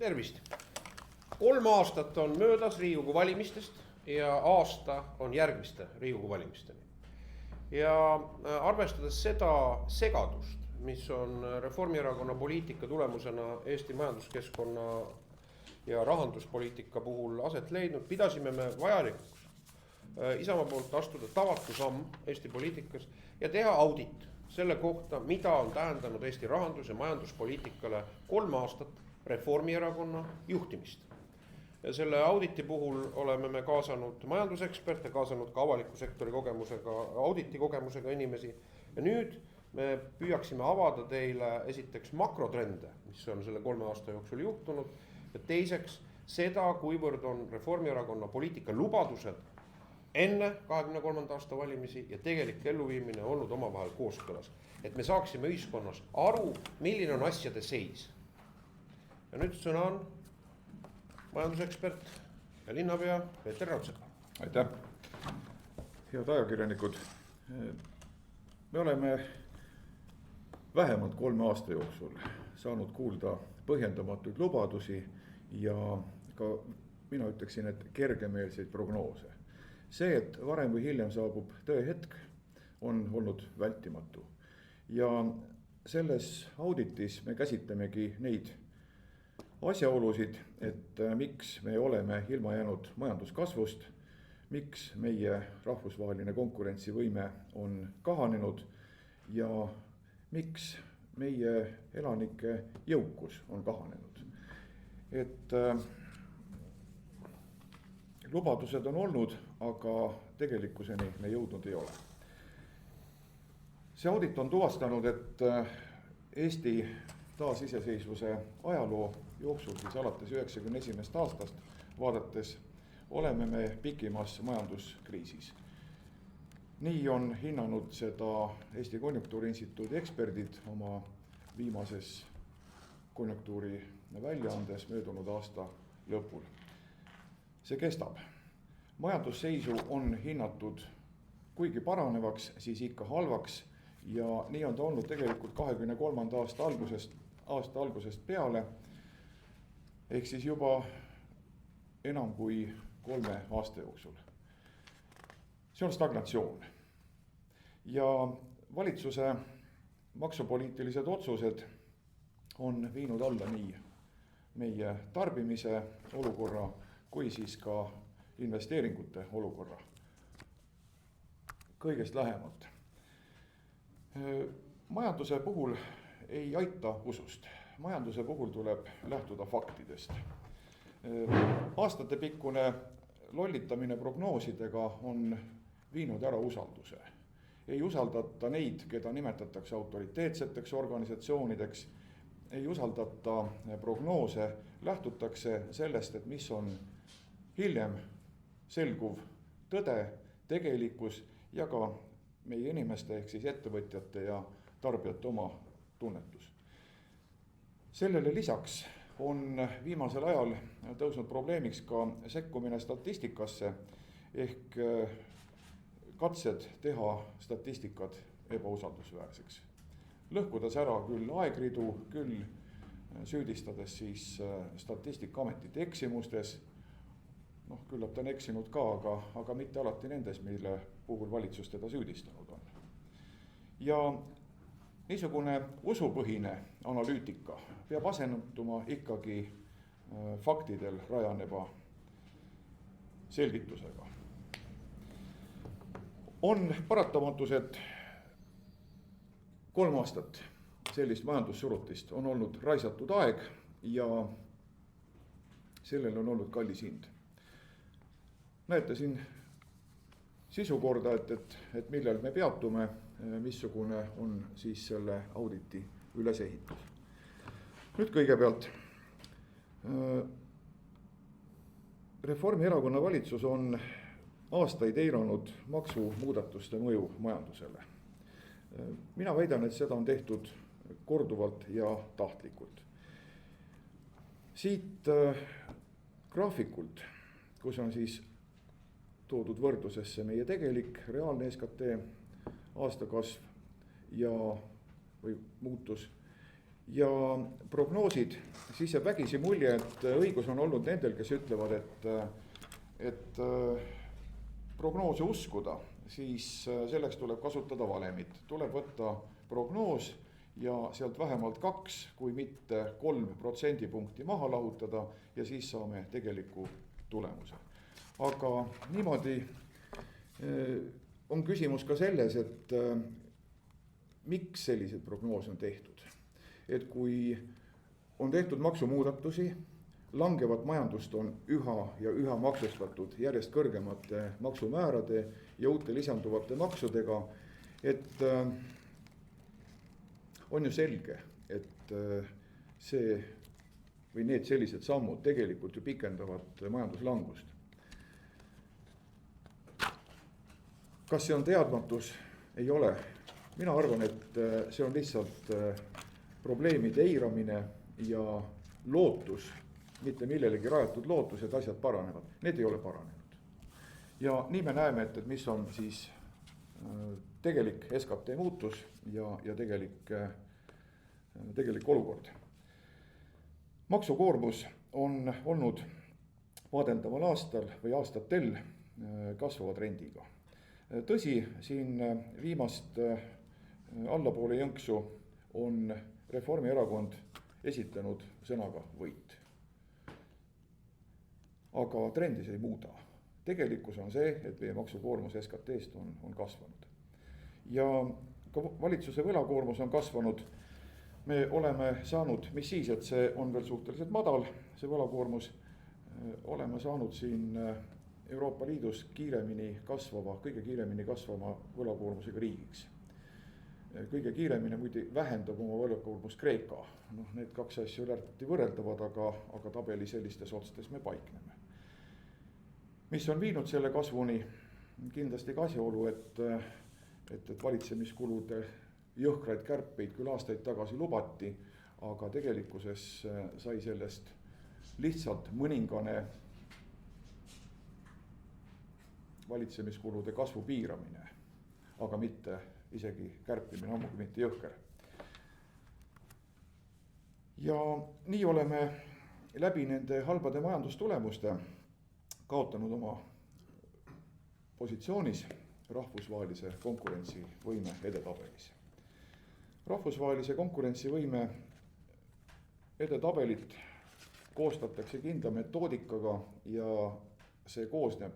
Tervist! 3 aastat on möödas Riigikogu valimistest ja aasta on järgmiste Riigikogu valimisteni. Ja arvestades seda segadust, mis on Reformierakonna poliitika tulemusena Eesti majanduskeskkonna ja rahanduspoliitika puhul aset leidnud, pidasime me vajalikuks Isamaa poolt astuda tavatu samm Eesti poliitikas ja teha audit selle kohta, mida on tähendanud Eesti rahandus- ja majanduspoliitikale 3 aastat Reformierakonna juhtimist. Ja selle auditi puhul oleme me kaasanud majanduseksperte, kaasanud ka avaliku sektori kogemusega, auditi kogemusega inimesi. Ja nüüd me püüaksime avada teile esiteks makrotrende, mis on selle 3 aasta jooksul juhtunud, ja teiseks seda, kuivõrd on Reformierakonna poliitika lubadused enne 23. aasta valimisi ja tegelik elluviimine olnud omavahel kooskõlas. Et me saaksime ühiskonnas aru, milline on asjade seis. Ja nüüd sõna on majandusekspert ja linnapea Peeter Raudsepp. Aitäh! Head ajakirjanikud, me oleme vähemalt 3 aasta jooksul saanud kuulda põhjendamatuid lubadusi ja ka mina ütleksin, et kergemeelseid prognoose. See, et varem või hiljem saabub tõehetk, on olnud vältimatu. Ja selles auditis me käsitlemegi neid asjaolusid, et miks me oleme ilma jäänud majanduskasvust, miks meie rahvusvaheline konkurentsivõime on kahanenud ja miks meie elanike jõukus on kahanenud. Et lubadused on olnud, aga tegelikkuseni me jõudnud ei ole. See audit on tuvastanud, et Eesti taasiseseisvuse ajaloo jooksul, siis alates 1991. aastast vaadates, oleme me pikimas majanduskriisis. Nii on hinnanud seda Eesti Konjunktuuriinstituudi eksperdid oma viimases konjunktuuri väljaandes möödunud aasta lõpul. See kestab. Majandusseisu on hinnatud kuigi paranevaks, siis ikka halvaks ja nii on ta olnud tegelikult 23. aasta algusest peale, ehk siis juba enam kui 3 aasta jooksul. See on stagnatsioon. Ja valitsuse maksupoliitilised otsused on viinud alla nii meie tarbimise olukorra kui siis ka investeeringute olukorra. Kõigest lähemalt. Majanduse puhul ei aita usust. Majanduse puhul tuleb lähtuda faktidest. Aastatepikkune lollitamine prognoosidega on viinud ära usalduse. Ei usaldata neid, keda nimetatakse autoriteetseteks organisatsioonideks, ei usaldata prognoose, lähtutakse sellest, et mis on hiljem selguv tõde, tegelikkus ja ka meie inimeste ehk siis ettevõtjate ja tarbijate oma tunnetus. Sellele lisaks on viimasel ajal tõusnud probleemiks ka sekkumine statistikasse ehk katsed teha statistikat ebausaldusväärseks. Lõhkudes ära küll aegridu, küll süüdistades siis Statistikaametit eksimustes. Küllap ta on eksinud ka, aga mitte alati nendes, mille puhul valitsus teda süüdistanud on. Ja niisugune usupõhine analüütika peab asenduma ikkagi faktidel rajaneva selgitusega. On paratamatus, et 3 aastat sellist majandussurutist on olnud raisatud aeg ja sellel on olnud kallis hind. Näete siin sisukorda, et millel me peatume, missugune on siis selle auditi ülesehitus. Nüüd kõigepealt. Reformierakonna valitsus on aastaid eiranud maksumuudatuste mõju majandusele. Mina väidan, et seda on tehtud korduvalt ja tahtlikult. Siit graafikult, kus on siis toodud võrdlusesse meie tegelik reaalne SKT aastakasv ja või muutus ja prognoosid, siis jääb vägisi mulje, et õigus on olnud nendel, kes ütlevad, et prognoose uskuda, siis selleks tuleb kasutada valemit. Tuleb võtta prognoos ja sealt vähemalt 2, kui mitte 3 protsendipunkti maha lahutada ja siis saame tegeliku tulemuse. Aga niimoodi on küsimus ka selles, et miks selliseid prognoose on tehtud. Et kui on tehtud maksumuudatusi, langevat majandust on üha ja üha maksustatud järjest kõrgemate maksumäärade ja uute lisanduvate maksudega, et on ju selge, et see või need sellised sammud tegelikult ju pikendavad majanduslangust. Kas see on teadmatus? Ei ole. Mina arvan, et see on lihtsalt probleemide eiramine ja lootus, mitte millelegi rajatud lootus, et asjad paranevad. Need ei ole paranenud. Ja nii me näeme, et mis on siis tegelik SKT muutus ja tegelik olukord. Maksukoormus on olnud vaadeldaval aastal või aastatel kasvava trendiga. Tõsi, siin viimast allapoole jõnksu on Reformierakond esitanud sõnaga võit. Aga trendi see ei muuda. Tegelikkus on see, et meie maksukoormus SKT-st on kasvanud. Ja ka valitsuse võlakoormus on kasvanud. Me oleme saanud, mis siis, et see on veel suhteliselt madal, see võlakoormus, oleme saanud siin Euroopa Liidus kõige kiiremini kasvama võlakoormusega riigiks. Kõige kiiremini muidu vähendab oma võlakoormust Kreeka. Need 2 asju lähti võrreldavad, aga tabeli sellistes otstes me paikneme. Mis on viinud selle kasvuni? Kindlasti ka asjaolu, et valitsemiskulude jõhkraid kärpeid küll aastaid tagasi lubati, aga tegelikkuses sai sellest lihtsalt mõningane valitsemiskulude kasvu piiramine, aga mitte isegi kärpimine, ammugi mitte jõhker. Ja nii oleme läbi nende halbade majandustulemuste kaotanud oma positsioonis rahvusvahelise konkurentsivõime edetabelis. Rahvusvahelise konkurentsivõime edetabelit koostatakse kindla metoodikaga ja see koosneb,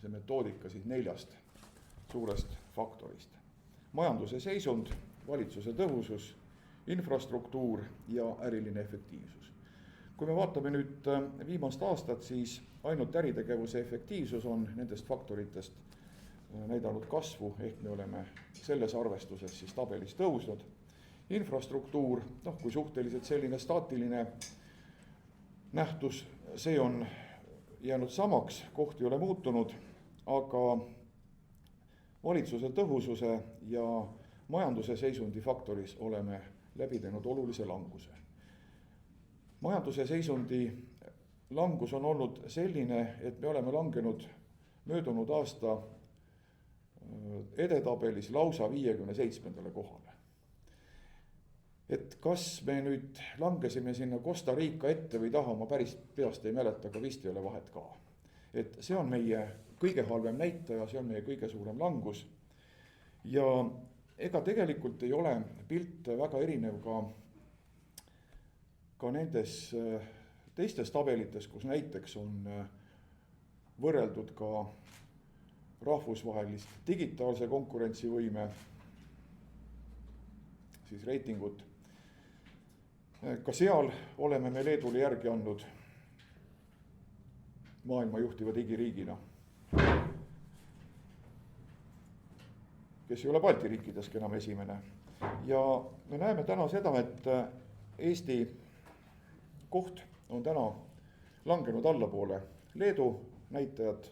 see metoodika siis 4 suurest faktorist. Majanduse seisund, valitsuse tõhusus, infrastruktuur ja äriline efektiivsus. Kui me vaatame nüüd viimast aastat, siis ainult äritegevuse efektiivsus on nendest faktoritest näidanud kasvu, ehk me oleme selles arvestuses siis tabelis tõusnud. Infrastruktuur, kui suhteliselt selline staatiline nähtus, see on jäänud samaks, koht ei ole muutunud, aga valitsuse tõhususe ja majanduse seisundi faktoris oleme läbi teinud olulise languse. Majanduse seisundi langus on olnud selline, et me oleme langenud möödunud aasta edetabelis lausa 57. kohale. Et kas me nüüd langesime sinna Costa Rica ette või taha, ma päris peast ei mäleta, aga vist ei ole vahet ka. Et see on meie kõige halvem näitaja, see on meie kõige suurem langus. Ja ega tegelikult ei ole pilt väga erinev ka nendes teistes tabelites, kus näiteks on võrreldud ka rahvusvahelist digitaalse konkurentsivõime siis reitingut. Ka seal oleme me Leedule järgi andnud maailma juhtiva digiriigina, kes ei ole Balti riikideski enam esimene. Ja me näeme täna seda, et Eesti koht on täna langenud allapoole Leedu näitajad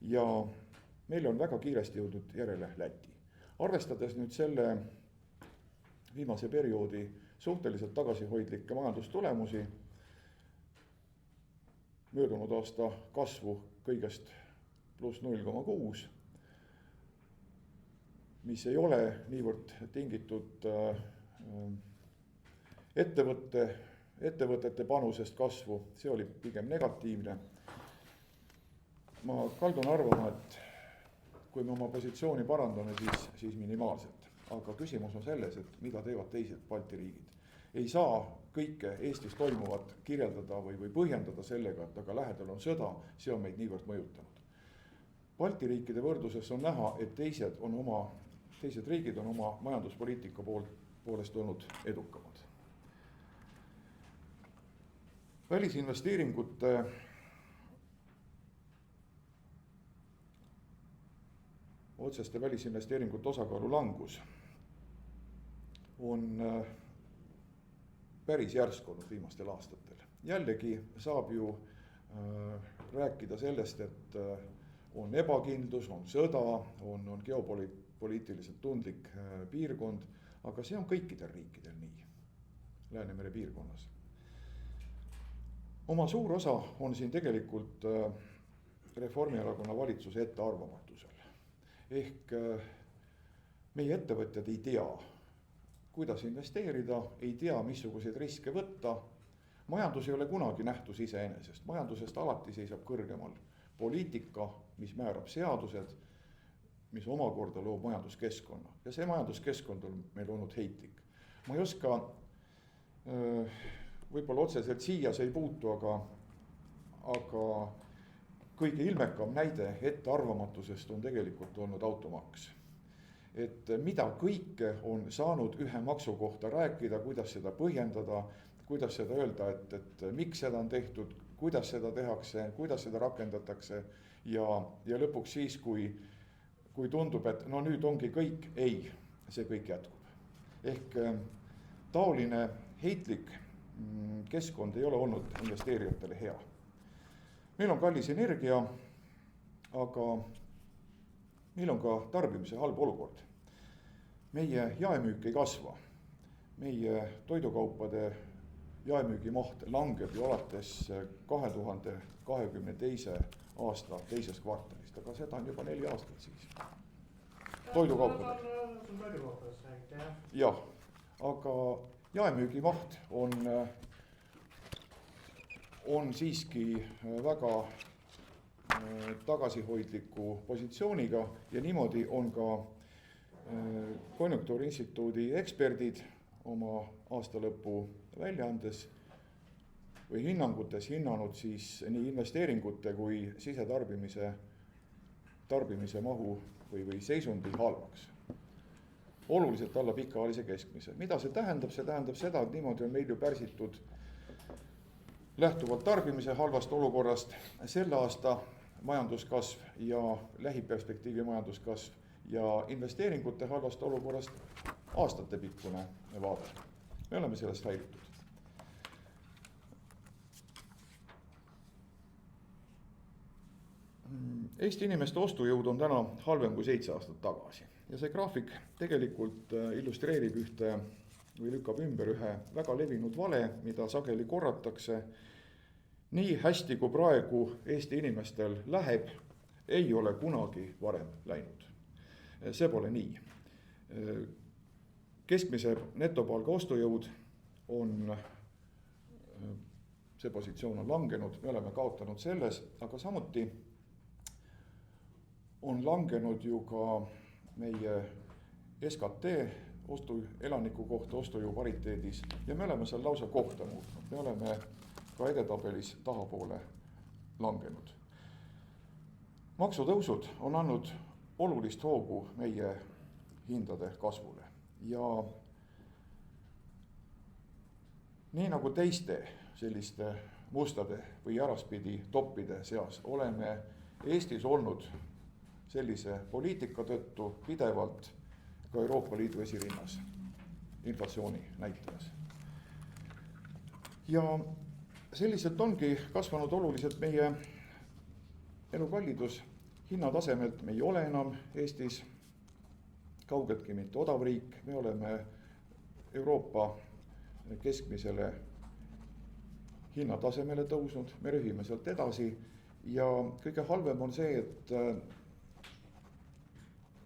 ja meile on väga kiiresti jõudnud järele Läti. Arvestades nüüd selle viimase perioodi suhteliselt tagasihoidlikke majandustulemusi, möödunud aasta kasvu kõigest pluss 0,6, mis ei ole niivõrd tingitud ettevõtete panusest kasvu, see oli pigem negatiivne. Ma kaldun arvama, et kui me oma positsiooni parandame, siis minimaalselt. Aga küsimus on selles, et mida teevad teised Balti riigid. Ei saa kõike Eestis toimuvat kirjeldada või põhjendada sellega, et aga lähedal on sõda, see on meid niivõrd mõjutanud. Balti riikide võrdluses on näha, et teised riigid on oma majanduspoliitika poolest olnud edukamad. Otseste välisinvesteeringute osakaalu langus on päris järsk olnud viimastel aastatel. Jällegi saab ju rääkida sellest, et on ebakindlus, on sõda, on geopoliitiliselt tundlik piirkond, aga see on kõikidel riikidel nii, Läänemere piirkonnas. Oma suur osa on siin tegelikult Reformierakonna valitsuse ettearvamatusel. Ehk meie ettevõtjad ei tea, kuidas investeerida, ei tea, missuguseid riske võtta. Majandus ei ole kunagi nähtus iseenesest. Majandusest alati seisab kõrgemal poliitika, mis määrab seadused, mis omakorda loob majanduskeskkonna. Ja see majanduskeskkond on meil olnud heitlik. Ma ei oska, võib-olla otseselt siia see ei puutu, aga kõige ilmekam näide ettearvamatusest on tegelikult olnud automaks. Et mida kõike on saanud ühe maksu kohta rääkida, kuidas seda põhjendada, kuidas seda öelda, et miks seda on tehtud, kuidas seda tehakse, kuidas seda rakendatakse ja lõpuks siis, kui tundub, et no nüüd ongi kõik, ei, see kõik jätkub. Ehk taoline heitlik keskkond ei ole olnud investeerijatele hea. Meil on kallis energia, aga meil on ka tarbimise halb olukord. Meie jaemüük ei kasva. Meie toidukaupade jaemüügi maht langeb ju alates 2022. aasta teisest kvartalist, aga seda on juba 4 aastat siis. Toidukaupadel. Jah, aga jaemüügi maht on siiski väga tagasihoidliku positsiooniga ja niimoodi on ka Konjunktuuriinstituudi eksperdid oma aastalõpu väljaandes või hinnangutes hinnanud siis nii investeeringute kui sisetarbimise mahu või seisundi halvaks. Oluliselt alla pikaajalise keskmise. Mida see tähendab? See tähendab seda, et niimoodi on meil ju pärsitud lähtuvalt tarbimise halvast olukorrast selle aasta majanduskasv ja lähiperspektiivi majanduskasv ja investeeringute halvast olukorrast aastatepikkune vaade. Me oleme sellest häiritud. Eesti inimeste ostujõud on täna halvem kui 7 aastat tagasi. Ja see graafik tegelikult illustreerib ühte või lükkab ümber ühe väga levinud vale, mida sageli korratakse. Nii hästi kui praegu Eesti inimestel läheb, ei ole kunagi varem läinud. See pole nii. Keskmise netopalga ostujõud on, see positsioon on langenud, me oleme kaotanud selles, aga samuti on langenud ju ka meie SKT elaniku kohta ostujõu pariteedis ja me oleme seal lausa kohta muutnud. Me oleme ka edetabelis tahapoole langenud. Maksutõusud on andnud olulist hoogu meie hindade kasvule ja nii nagu teiste selliste mustade või äraspidi toppide seas oleme Eestis olnud sellise poliitika tõttu pidevalt ka Euroopa Liidu esirinnas inflatsiooni näitajas. Ja selliselt ongi kasvanud oluliselt meie elukallidus. Hinnatasemelt me ei ole enam Eestis kaugeltki mitte odav riik, me oleme Euroopa keskmisele hinnatasemele tõusnud, me rühime sealt edasi ja kõige halvem on see, et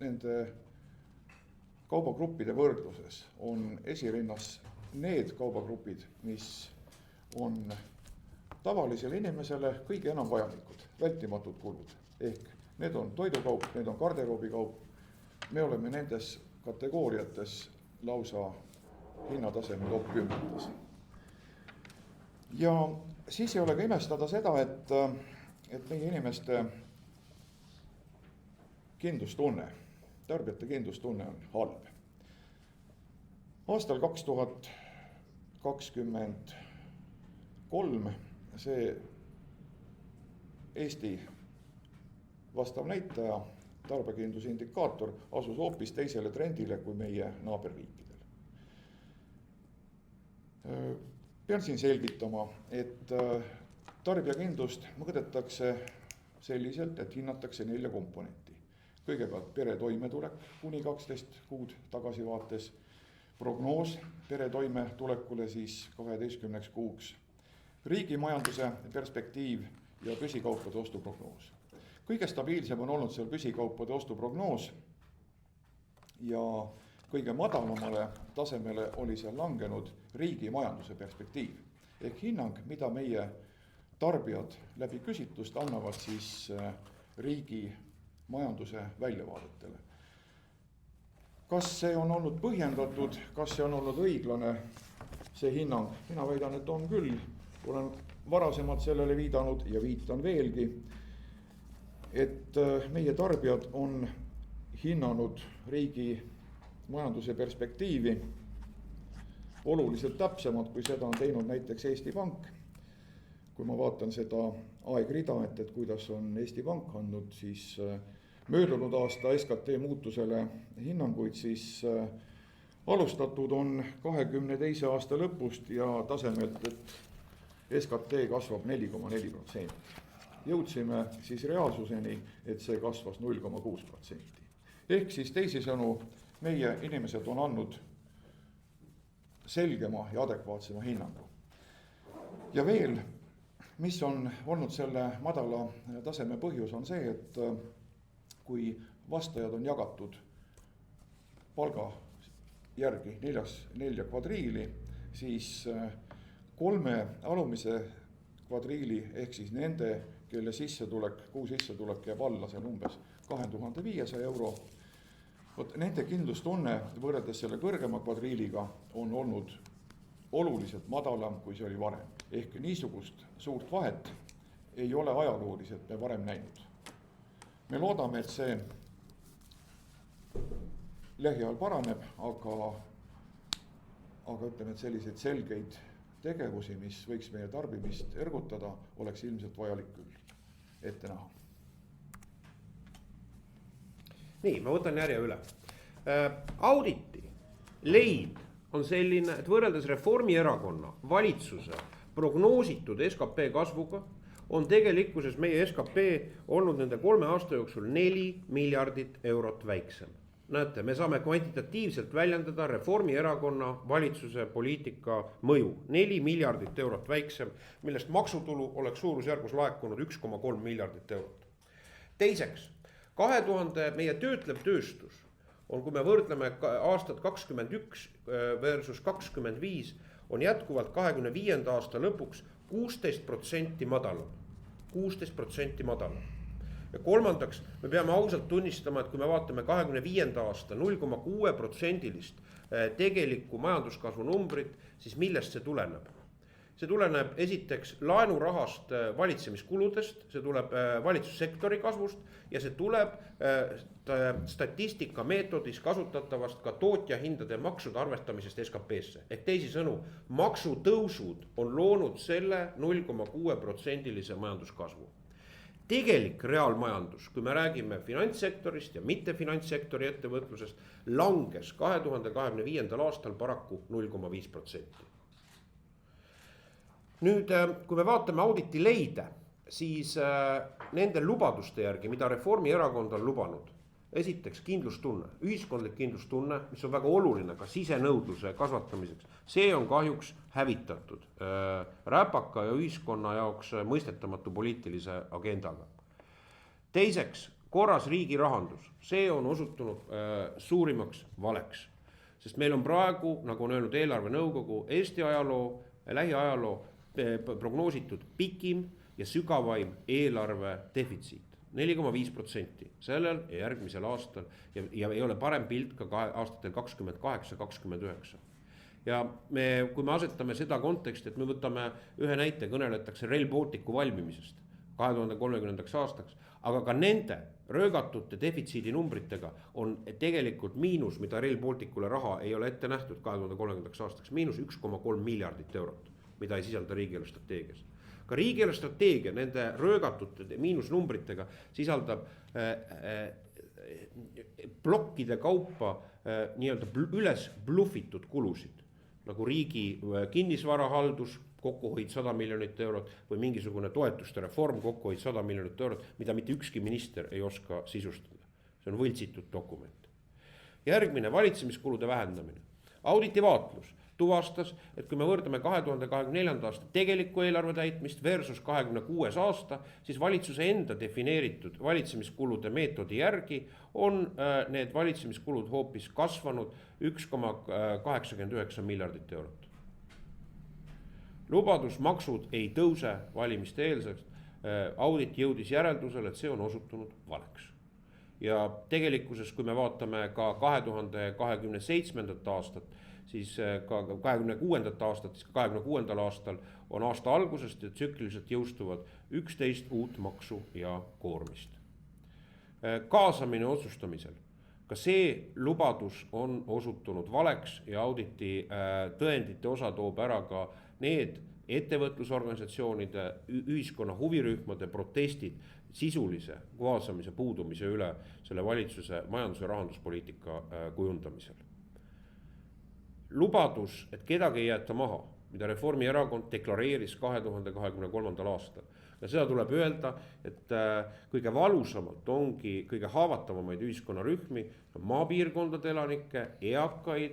nende kaubagruppide võrdluses on esirinnas need kaubagrupid, mis on tavalisele inimesele kõige enam vajalikud, vältimatud kulud. Ehk need on toidukaup, need on garderoobikaup. Me oleme nendes kategooriates lausa hinnatasemel top 10. Ja siis ei ole ka imestada seda, et meie inimeste kindlustunne, tarbijate kindlustunne on halb. Aastal 2023 see Eesti vastav näitaja, tarbijakindlusindikaator, asus hoopis teisele trendile kui meie naaberriikidel. Pean siin selgitama, et tarbijakindlust mõõdetakse selliselt, et hinnatakse 4 komponenti. Kõigepealt pere toimetulek kuni 12 kuud tagasivaates, prognoos pere toimetulekule siis 12 kuuks, riigi majanduse perspektiiv ja püsikaupade ostuprognoos. Kõige stabiilsem on olnud seal püsikaupade ostuprognoos ja kõige madalamale tasemele oli seal langenud riigi majanduse perspektiiv. Ehk hinnang, mida meie tarbijad läbi küsitlust annavad siis riigi majanduse väljavaadetele. Kas see on olnud põhjendatud, kas see on olnud õiglane, see hinnang? Mina väidan, et on küll. Olen varasemalt sellele viidanud ja viitan veelgi, et meie tarbijad on hinnanud riigi majanduse perspektiivi oluliselt täpsemalt, kui seda on teinud näiteks Eesti Pank. Kui ma vaatan seda aegrida, et kuidas on Eesti Pank andnud siis möödunud aasta SKT muutusele hinnanguid, siis alustatud on 22 aasta lõpust ja tasemelt, et SKT kasvab 4,4%. Jõudsime siis reaalsuseni, et see kasvas 0,6%. Ehk siis teisisõnu, meie inimesed on andnud selgema ja adekvaatsema hinnangu. Ja veel, mis on olnud selle madala taseme põhjus, on see, et kui vastajad on jagatud palga järgi 4 kvadriili, siis 3 alumise kvadriili ehk siis nende, kelle kuu sissetulek jääb alla seal umbes 2500 euro. Nende kindlustunne võrreldes selle kõrgema kvadriiliga on olnud oluliselt madalam, kui see oli varem. Ehk niisugust suurt vahet ei ole ajalooliselt me varem näinud. Me loodame, et see lähiajal paraneb, aga ütleme, et selliseid selgeid tegevusi, mis võiks meie tarbimist ergutada, oleks ilmselt vajalik küll ette näha. Nii, ma võtan järje üle. Auditi leid on selline, et võrreldes Reformierakonna valitsuse prognoositud SKP kasvuga on tegelikkuses meie SKP olnud nende 3 aasta jooksul 4 miljardit eurot väiksem. Näete, me saame kvantitatiivselt väljendada Reformierakonna valitsuse poliitika mõju. 4 miljardit eurot väiksem, millest maksutulu oleks suurusjärgus laekunud 1,3 miljardit eurot. Teiseks, 2000 meie töötlev tööstus on, kui me võrdleme aastat 21 versus 25, on jätkuvalt 25. aasta lõpuks 16% madalam. 16% madalam. Ja kolmandaks, me peame ausalt tunnistama, et kui me vaatame 25. aasta 0,6% tegelikku majanduskasvu numbrit, siis millest see tuleneb? See tuleneb esiteks laenurahast valitsemiskuludest, see tuleb valitsussektori kasvust ja see tuleb statistika meetodis kasutatavast ka tootjahindade maksude arvestamisest SKP-sse. Ehk teisisõnu, maksutõusud on loonud selle 0,6% majanduskasvu. Tegelik reaalmajandus, kui me räägime finantssektorist ja mitte finantssektori ettevõtlusest, langes 2025. aastal paraku 0,5%. Nüüd, kui me vaatame auditi leide, siis nende lubaduste järgi, mida Reformierakond on lubanud, esiteks kindlustunne, ühiskondlik kindlustunne, mis on väga oluline ka sisenõudluse kasvatamiseks, see on kahjuks hävitatud räpaka ja ühiskonna jaoks mõistetamatu poliitilise agendaga. Teiseks, korras riigi rahandus, see on osutunud suurimaks valeks. sest meil on praegu, nagu on öelnud eelarvenõukogu, Eesti ajaloo, lähiajaloo prognoositud pikim ja sügavaim eelarve defitsiit. 4,5% sellel ja järgmisel aastal ja ei ole parem pilt ka aastatel 28-29. Ja kui me asetame seda konteksti, et me võtame ühe näite, kõneletakse Rail Balticu valmimisest 2030. aastaks, aga ka nende röögatute defitsiidi numbritega on tegelikult miinus, mida Rail Balticule raha ei ole ette nähtud 2030. aastaks, miinus 1,3 miljardit eurot, mida ei sisalda riigieelarve strateegias. Ka riigieelarve strateegia nende röögatute miinusnumbritega sisaldab plokkide kaupa nii-öelda üles blufitud kulusid, nagu riigi kinnisvarahaldus, kokkuhoid 100 miljonit eurot või mingisugune toetuste reform, kokkuhoid 100 miljonit eurot, mida mitte ükski minister ei oska sisustada. See on võltsitud dokument. Järgmine, valitsemiskulude vähendamine. Auditi vaatlus tuvastas, et kui me võrdame 2024. aasta tegelikku eelarve täitmist versus 2026. aasta, siis valitsuse enda defineeritud valitsemiskulude meetodi järgi on need valitsemiskulud hoopis kasvanud 1,89 miljardit eurot. Lubadusmaksud ei tõuse valimiste eelseks. Audit jõudis järeldusele, et see on osutunud valeks. Ja tegelikkuses, kui me vaatame ka 2027. aastat, siis ka 26. aastat, siis 26. aastal on aasta algusest ja tsükliliselt jõustuvad 11 uut maksu ja koormist. Kaasamine otsustamisel. Ka see lubadus on osutunud valeks ja auditi tõendite osa toob ära ka need ettevõtlusorganisatsioonide, ühiskonna huvirühmade protestid sisulise kaasamise puudumise üle selle valitsuse majandus- ja rahanduspoliitika kujundamisel. Lubadus, et kedagi ei jäeta maha, mida Reformierakond deklareeris 2023. aastal. Ja seda tuleb öelda, et kõige valusamalt ongi kõige haavatavamaid ühiskonnarühmi, maapiirkondade elanikke, eakaid,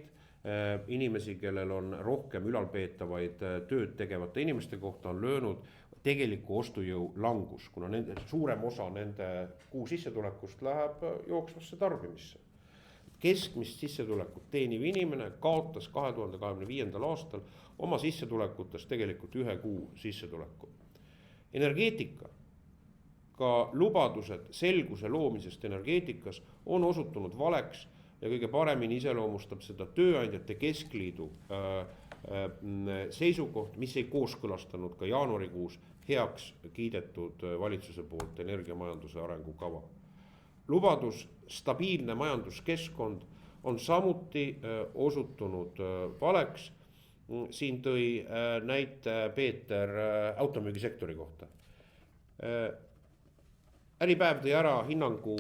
inimesi, kellel on rohkem ülalpeetavaid tööd tegevate inimeste kohta, on löönud tegeliku ostujõu langus, kuna suurem osa nende kuu sissetulekust läheb jooksvasse tarbimisse. Keskmist sissetulekut teeniv inimene kaotas 2025. aastal oma sissetulekutes tegelikult 1 kuu sissetuleku. Energeetika, ka lubadused selguse loomisest energeetikas on osutunud valeks ja kõige paremini iseloomustab seda tööandjate keskliidu seisukoht, mis ei kooskõlastanud ka jaanuarikuus heaks kiidetud valitsuse poolt energiamajanduse arengukava. Lubadus stabiilne majanduskeskkond on samuti osutunud valeks. Siin tõi näite Peeter automüügisektori kohta. Äripäev tõi ära hinnangu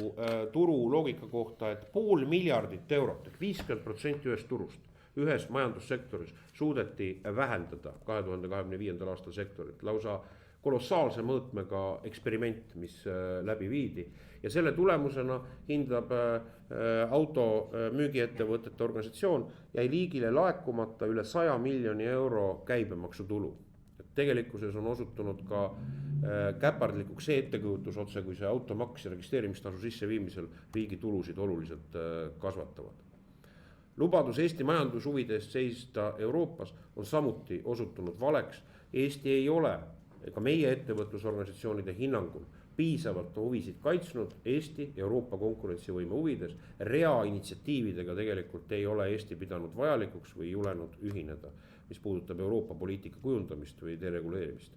turu loogika kohta, et 500 miljardit eurot, 50% ühest turust, ühes majandussektoris suudeti vähendada 2025. aastal sektorit. Lausa kolossaalse mõõtmega eksperiment, mis läbi viidi. Ja selle tulemusena hindab automüügiettevõtete organisatsioon jäi liigile laekumata üle 100 miljoni euro käibemaksutulu. Tegelikkuses on osutunud ka käpardlikuks see ettekujutus otse, kui see automaks ja registreerimistasu sisseviimisel riigi tulusid oluliselt kasvatavad. Lubadus Eesti majandushuvide eest seista Euroopas on samuti osutunud valeks. Eesti ei ole ega meie ettevõtlusorganisatsioonide hinnangul piisavalt huvisid kaitsnud Eesti Euroopa konkurentsivõime huvides. Rea initsiatiividega tegelikult ei ole Eesti pidanud vajalikuks või julenud ühineda, mis puudutab Euroopa poliitika kujundamist või dereguleerimist.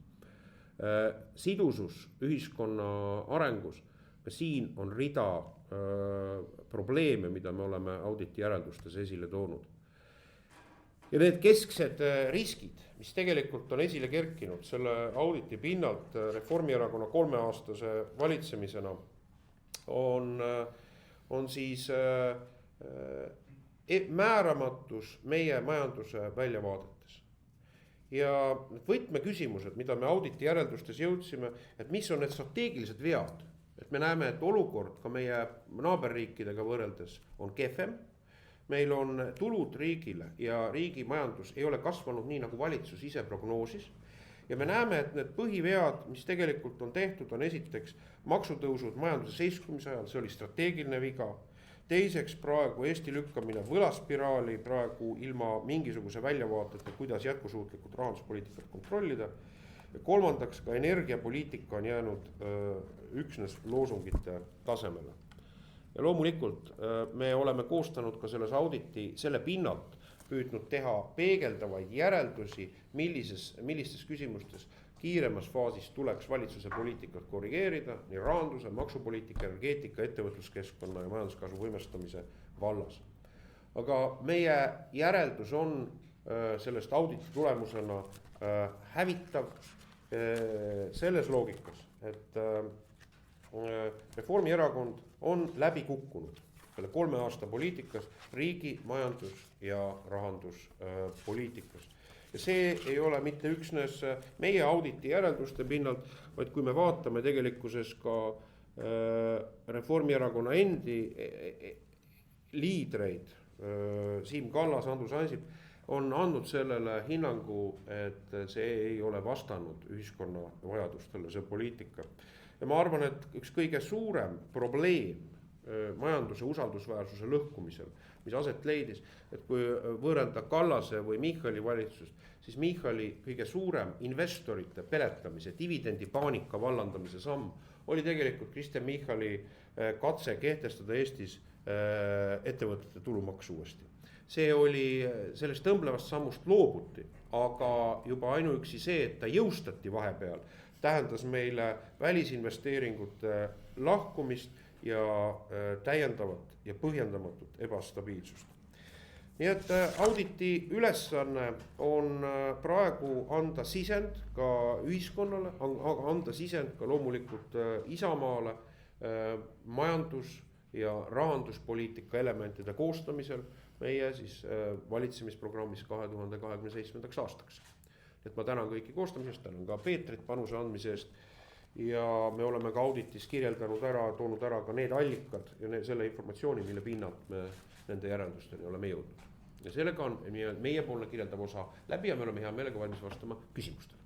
Sidusus ühiskonna arengus, ka siin on rida probleeme, mida me oleme auditi järeldustes esile toonud. Ja need kesksed riskid, mis tegelikult on esile kerkinud selle auditi pinnalt Reformierakonna 3-aastase valitsemisena, on siis määramatus meie majanduse väljavaadetes. Ja võtmeküsimused, mida me auditi järeldustes jõudsime, et mis on need strateegilised vead, et me näeme, et olukord ka meie naaberriikidega võrreldes on kehvem. Meil on tulud riigile ja riigi majandus ei ole kasvanud nii, nagu valitsus ise prognoosis. Ja me näeme, et need põhivead, mis tegelikult on tehtud, on esiteks maksutõusud majanduse seiskumise ajal, see oli strateegiline viga. teiseks praegu Eesti lükkamine võlaspiraali praegu ilma mingisuguse väljavaateta, kuidas jätkusuutlikult rahanduspoliitikat kontrollida. Ja kolmandaks ka energiapoliitika on jäänud üksnes loosungite tasemele. Ja loomulikult me oleme koostanud ka selles auditi selle pinnalt püüdnud teha peegeldavaid järeldusi, millistes küsimustes kiiremas faasis tuleks valitsuse poliitikat korrigeerida nii rahanduse, maksupoliitika, energeetika, ettevõtluskeskkonna ja majanduskasvu võimestamise vallas. Aga meie järeldus on sellest auditi tulemusena hävitav selles loogikas, et Reformierakond on läbi kukkunud selle 3 aasta poliitikas, riigi majandus- ja rahanduspoliitikas. Ja see ei ole mitte üksnes meie auditi järelduste pinnalt, vaid kui me vaatame tegelikkuses ka Reformierakonna endi liidreid, Siim Kallas, Andrus Ansip, on andnud sellele hinnangu, et see ei ole vastanud ühiskonna vajadustele, see poliitika. Ja ma arvan, et üks kõige suurem probleem majanduse usaldusväärsuse lõhkumisel, mis aset leidis, et kui võrrelda Kallase või Michali valitsust, siis Michali kõige suurem investorite peletamise, dividendipaanika vallandamise samm oli tegelikult Kristen Michali katse kehtestada Eestis ettevõtete tulumaks uuesti. See oli, sellest tõmblevast sammust loobuti, aga juba ainuüksi see, et ta jõustati vahepeal, tähendas meile välisinvesteeringute lahkumist ja täiendavat ja põhjendamatut ebastabiilsust. Nii et auditi ülesanne on praegu anda sisend ka ühiskonnale, anda sisend ka loomulikult Isamaale majandus- ja rahanduspoliitika elementide koostamisel meie siis valitsemisprogrammis 2027. aastaks. Et ma tänan kõiki koostamisest, tänan ka Peetrit panuse andmise eest. Ja me oleme ka auditis toonud ära ka need allikad ja selle informatsiooni, mille pinnalt me nende järeldusteni oleme jõudnud. Ja sellega on meiepoolne kirjeldav osa läbi ja me oleme hea meelega valmis vastama küsimustele.